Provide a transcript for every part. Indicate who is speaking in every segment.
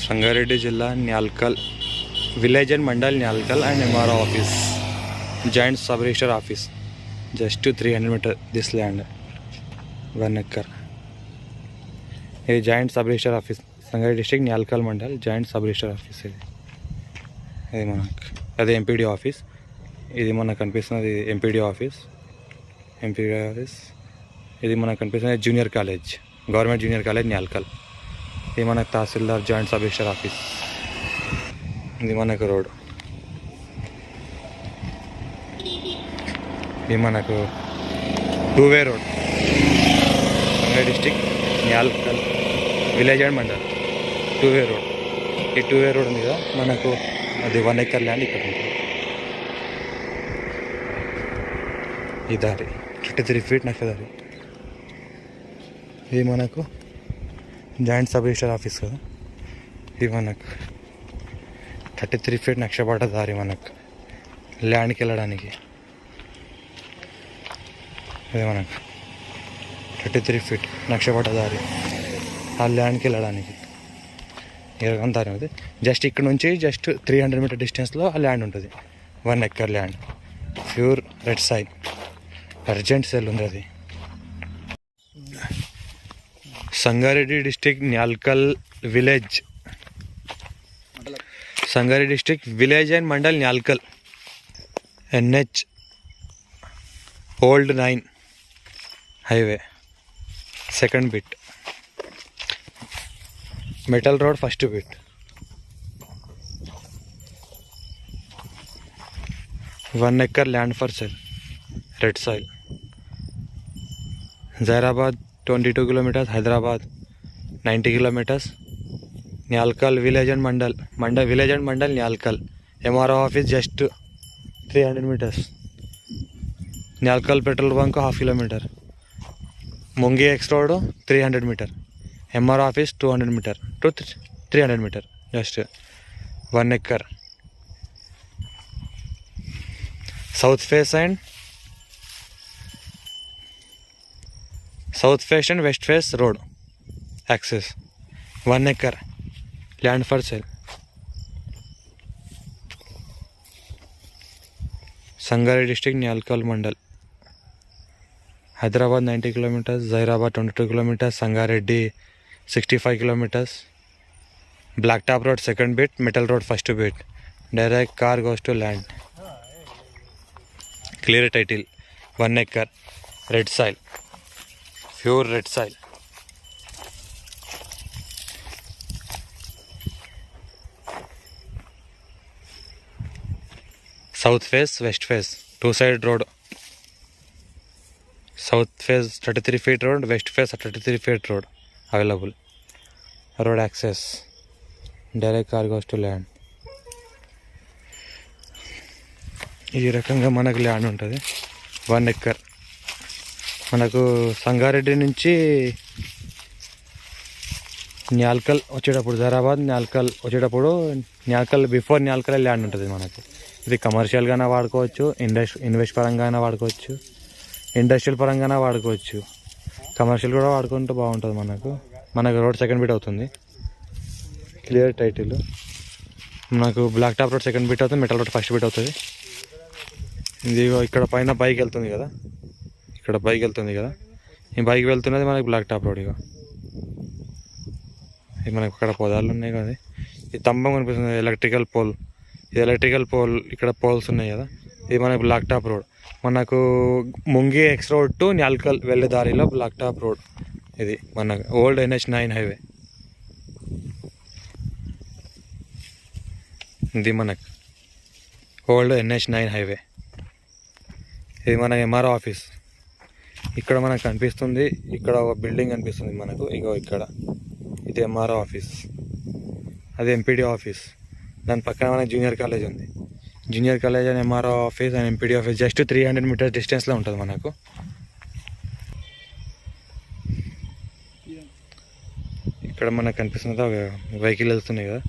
Speaker 1: సంగారెడ్డి జిల్లా Nyalkal village and mandal Nyalkal and MRO office joint sub register office just 300 metre this land 1 acre. ఇది joint sub register office Sangareddy district Nyalkal mandal joint sub register office. ఇది మనకు అదే MPD office. ఇది మనకు కనిపిస్తున్నది MPD office. ఇది మనకు కనిపిస్తున్నది junior college, government junior college Nyalkal. ఇది మనకు tahsildar joint sub register office. ఇది మనకు రోడ్. ఇది మనకు two way road Sangareddy district Nyalkal village and mandal two way road. ఈ 2-వే రోడ్ ఉంది కదా మనకు, అది 1 ఎకర్ ల్యాండ్ ఇక్కడ ఉంటుంది. ఈ దారి 33 ఫీట్ నక్షదారి. ఇది మనకు జాయింట్ సబ్ రిజిస్టర్ ఆఫీస్ కదా. ఇది మనకు 33 ఫీట్ నక్షపడ్డ దారి మనకు ల్యాండ్కి వెళ్ళడానికి. ఇది మనకు 33 ఫీట్ నక్షపడ్డ దారి ఆ ల్యాండ్కి వెళ్ళడానికి. ఇరగం దారి ఉంది. జస్ట్ ఇక్కడ నుంచి జస్ట్ 300 మీటర్ డిస్టెన్స్లో ఆ ల్యాండ్ ఉంటుంది. 1 acre land, pure red soil, urgent sale ఉంది. అది Sangareddy district Nyalkal village, Sangareddy district village and mandal Nyalkal. NH old 9 highway second bit, metal road first bit. One acre land for sale, red soil. Zaheerabad 22 kilometres, Hyderabad 90 kilometres. Nyalkal village and mandal Nyalkal. MRO office just 300 metres. Nyalkal petrol bunk 1/2 kilometre. Mungi X road 300 metre. MRO office 200 metre to 300 metre. Just 1 acre. South face and west face road access. 1 acre land for sale. Sangareddy district Nyalkal mandal. Hyderabad 90 kilometres, Zaheerabad 22 kilometres, Sangareddy 65 kilometres. Black top road second bit, metal road first bit. Direct car goes to land. Clear title. 1 acre red soil, pure red soil. South face, west face 2 side road. South face 33 feet road, west face 33 feet road available. Road access, direct car goes to land. ఈ రకంగా మనకు land ఉంటుంది. 1 acre. మనకు సంగారెడ్డి నుంచి న్యాల్కల్ వచ్చేటప్పుడు, జైరాబాద్ న్యాల్కల్ వచ్చేటప్పుడు, Nyalkal before Nyalkal land ఉంటుంది మనకు. ఇది కమర్షియల్గానే వాడుకోవచ్చు, ఇన్వెస్ట్ పరంగానే వాడుకోవచ్చు, ఇండస్ట్రియల్ పరంగానే వాడుకోవచ్చు. కమర్షియల్ కూడా వాడుకుంటే బాగుంటుంది. మనకు రోడ్ సెకండ్ బిట్ అవుతుంది. Clear title. మనకు black top road second bit అవుతుంది, మెటల్ రోడ్ ఫస్ట్ బిట్ అవుతుంది. ఇది ఇక్కడ పైన బైక్ వెళ్తుంది కదా, ఈ బైక్ వెళ్తున్నది మనకి బ్లాక్ టాప్ రోడ్. ఇది మనకు ఇక్కడ పొదాలు ఉన్నాయి కదా, ఈ స్తంభం కనిపిస్తుంది, ఎలక్ట్రికల్ పోల్. ఇది ఎలక్ట్రికల్ పోల్, ఇక్కడ పోల్స్ ఉన్నాయి కదా. ఇది మనకు బ్లాక్ టాప్ రోడ్. మనకు Mungi X road to Nyalkal వెళ్ళే దారిలో బ్లాక్ టాప్ రోడ్. ఇది మనకు ఓల్డ్ NH9 హైవే. ఇది మనకు ఓల్డ్ NH9 హైవే. ఇది మన ఎంఆర్ఓ ఆఫీస్. ఇక్కడ మనకు కనిపిస్తుంది, ఇక్కడ ఒక బిల్డింగ్ కనిపిస్తుంది మనకు. ఇగో ఇక్కడ ఇది ఎంఆర్ఓ ఆఫీస్, అది ఎంపీడీ ఆఫీస్. దాని పక్కన మనకి జూనియర్ కాలేజ్ ఉంది. Junior college and MRO office and MPD office just 300 metre డిస్టెన్స్లో ఉంటుంది మనకు. ఇక్కడ మనకు కనిపిస్తుంది ఒక వెహికల్ వెళ్తున్నాయి కదా,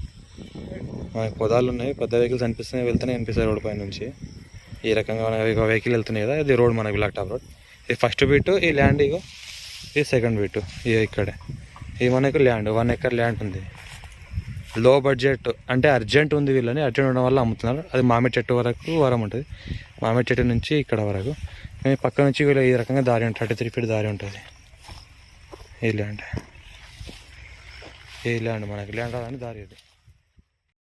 Speaker 1: మనకు పొదాలు ఉన్నాయి, పెద్ద వెహికల్స్ అనిపిస్తున్నాయి, కనిపిస్తాయి రోడ్ పై నుంచి. ఈ రకంగా మనకు వెహికల్ వెళ్తున్నాయి కదా, ఇది రోడ్ మనకి బ్లాక్ టాప్ రోడ్. ఇది ఫస్ట్ బిట్, ఈ ల్యాండ్ ఇగో ఇది సెకండ్ బిట్. ఇక్కడే ఇది మనకు ల్యాండ్ 1 ఎకర్ ల్యాండ్ ఉంది. లో బడ్జెట్ అంటే అర్జెంట్ ఉంది వీళ్ళని, అర్జెంట్ ఉండడం వల్ల అమ్ముతున్నారు. అది మామిడి చెట్టు వరకు వరం ఉంటుంది, మామిడి చెట్టు నుంచి ఇక్కడ వరకు. పక్క నుంచి వీళ్ళు ఈ రకంగా దారి ఉంటుంది, 33 ఫీట్ దారి ఉంటుంది. ఈ ల్యాండ్ మనకి ల్యాండ్ రాదని దారి ఇది.